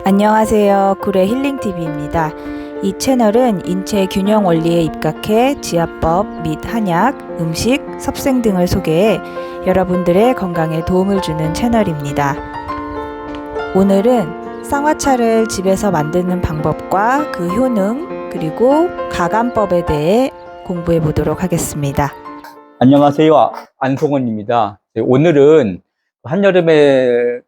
안녕하세요. 구례 힐링TV입니다. 이 채널은 인체 균형 원리에 입각해 지압법 및 한약, 음식, 섭생 등을 소개해 여러분들의 건강에 도움을 주는 채널입니다. 오늘은 쌍화차를 집에서 만드는 방법과 그 효능, 그리고 가감법에 대해 공부해 보도록 하겠습니다. 안녕하세요. 안성원입니다. 오늘은 한여름에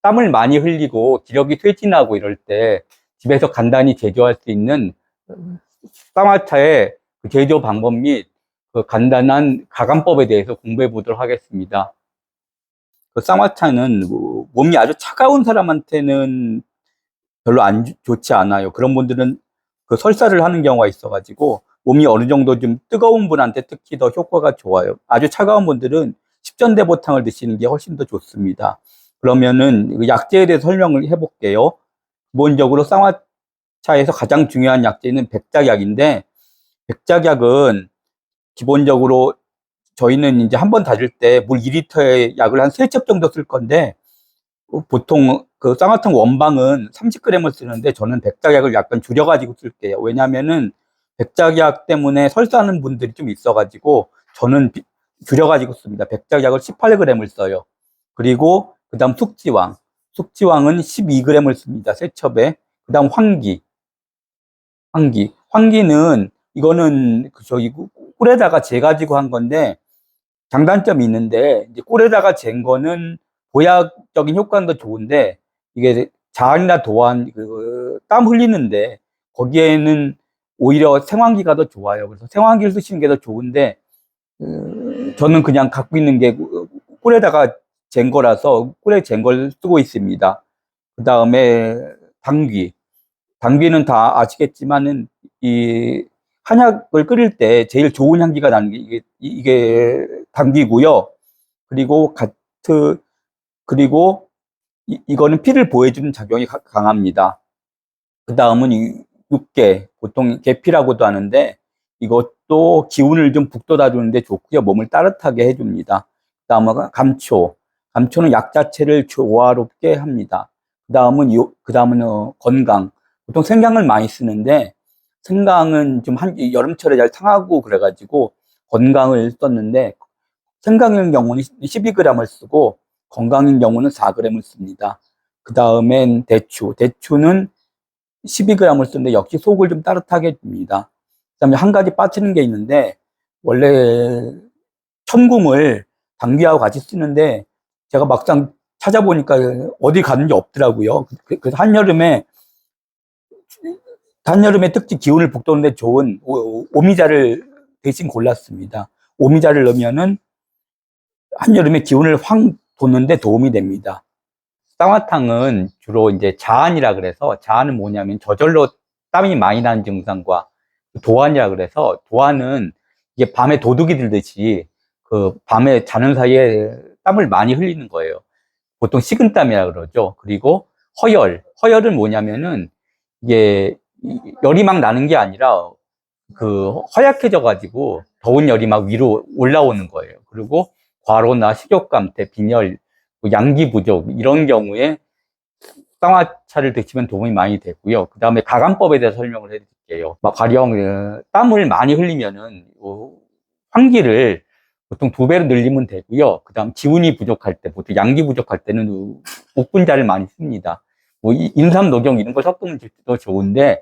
땀을 많이 흘리고 기력이 쇠진하고 이럴 때 집에서 간단히 제조할 수 있는 쌍화차의 제조 방법 및 간단한 가감법에 대해서 공부해 보도록 하겠습니다. 쌍화차는 몸이 아주 차가운 사람한테는 별로 안 좋지 않아요. 그런 분들은 설사를 하는 경우가 있어가지고 몸이 어느 정도 좀 뜨거운 분한테 특히 더 효과가 좋아요. 아주 차가운 분들은 십전대보탕을 드시는 게 훨씬 더 좋습니다. 그러면은 약재에 대해서 설명을 해볼게요. 기본적으로 쌍화차에서 가장 중요한 약재는 백작약인데, 백작약은 기본적으로 저희는 이제 한 번 다질 때 물 2리터의 약을 한 3첩 정도 쓸 건데, 보통 쌍화탕 원방은 30g을 쓰는데 저는 백작약을 약간 줄여가지고 쓸게요. 왜냐면은 백작약 때문에 설사하는 분들이 좀 있어가지고 저는 줄여가지고 씁니다. 백작약을 18g을 써요. 그리고 그 다음 숙지왕은 12g을 씁니다. 세 첩에. 그 다음 황기는 이거는 저희 꿀에다가 재가지고 한 건데 장단점이 있는데, 이제 꿀에다가 잰 거는 보약적인 효과는 더 좋은데, 이게 자한이나 도안, 땀 흘리는데, 거기에는 오히려 생황기가 더 좋아요. 그래서 생황기를 쓰시는 게 더 좋은데, 저는 그냥 갖고 있는 게 꿀에다가 잰 거라서 꿀에 잰 걸 쓰고 있습니다. 그 다음에 당귀는 다 아시겠지만은 이 한약을 끓일 때 제일 좋은 향기가 나는 게 이게 당귀고요. 그리고 그리고 이거는 피를 보호해주는 작용이 강합니다. 그 다음은 육계, 보통 계피라고도 하는데 이것도 기운을 좀 북돋아주는데 좋고요. 몸을 따뜻하게 해줍니다. 그 다음은 감초는 약 자체를 조화롭게 합니다. 그 다음은 건강. 보통 생강을 많이 쓰는데 생강은 좀 여름철에 잘 상하고 그래가지고 건강을 썼는데, 생강인 경우는 12g을 쓰고 건강인 경우는 4g을 씁니다. 그 다음엔 대추는 12g을 쓰는데 역시 속을 좀 따뜻하게 해줍니다. 그 다음에 한 가지 빠지는 게 있는데, 원래 천궁을 당귀하고 같이 쓰는데 제가 막상 찾아보니까 어디 가는지 없더라고요. 그래서 한여름에 특히 기운을 북돋는데 좋은 오미자를 대신 골랐습니다. 오미자를 넣으면은 한여름에 기운을 확 돋는데 도움이 됩니다. 쌍화탕은 주로 이제 자한이라 그래서, 자한은 뭐냐면 저절로 땀이 많이 나는 증상과 도안이라 그래서, 도안은 이게 밤에 도둑이 들듯이 밤에 자는 사이에 땀을 많이 흘리는 거예요. 보통 식은땀이라 그러죠. 그리고 허열은 뭐냐면은 이게 열이 막 나는 게 아니라 허약해져 가지고 더운 열이 막 위로 올라오는 거예요. 그리고 과로나 식욕감퇴, 빈혈, 양기 부족 이런 경우에 쌍화차를 드시면 도움이 많이 되고요. 그 다음에 가감법에 대해서 설명을 해드릴게요. 가령 땀을 많이 흘리면은 환기를 보통 2배로 늘리면 되고요. 그 다음 기운이 부족할 때, 보통 양기 부족할 때는 옥분자를 많이 씁니다. 인삼, 녹용 이런 걸 섞으면 더 좋은데,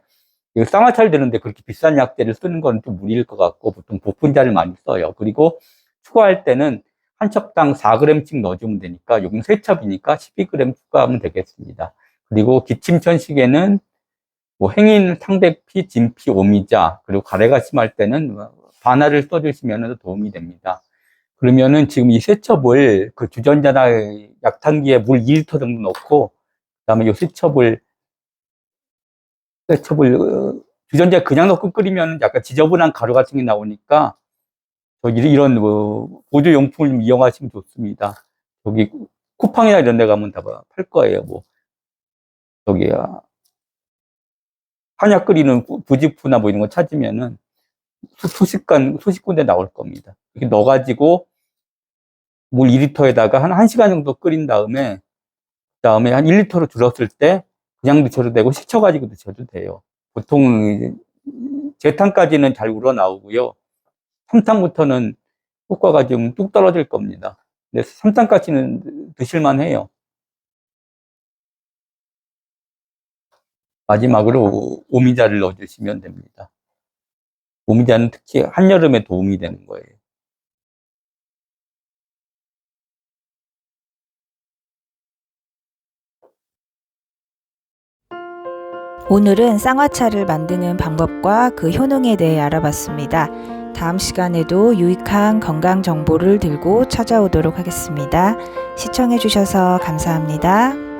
쌍화차를 드는데 그렇게 비싼 약재를 쓰는 건 좀 무리일 것 같고, 보통 복분자를 많이 써요. 그리고 추가할 때는 한 첩당 4g씩 넣어주면 되니까, 여기는 3첩이니까 12g 추가하면 되겠습니다. 그리고 기침천식에는 행인, 상대피, 진피, 오미자, 그리고 가래가 심할 때는 반하를 써주시면 도움이 됩니다. 그러면은 지금 이 3첩을 주전자나 약탕기에 물 2리터 정도 넣고, 그 다음에 이 세첩을 주전자에 그냥 넣고 끓이면 약간 지저분한 가루 같은 게 나오니까 이런 보조용품을 좀 이용하시면 좋습니다. 여기 쿠팡이나 이런 데 가면 다 팔 거예요. 저기 한약 끓이는 부직포나 이런 거 찾으면은 수십 군데 나올 겁니다. 이렇게 넣어가지고 물 2리터에다가 한 1시간 정도 끓인 다음에 한 1리터로 줄었을 때 그냥 드셔도 되고 식혀 가지고 드셔도 돼요. 보통 재탕까지는 잘 우러나오고요. 3탄부터는 효과가 좀 뚝 떨어질 겁니다. 근데 3탄까지는 드실만 해요. 마지막으로 오미자를 넣어주시면 됩니다. 오미자는 특히 한여름에 도움이 되는 거예요. 오늘은 쌍화차를 만드는 방법과 그 효능에 대해 알아봤습니다. 다음 시간에도 유익한 건강 정보를 들고 찾아오도록 하겠습니다. 시청해주셔서 감사합니다.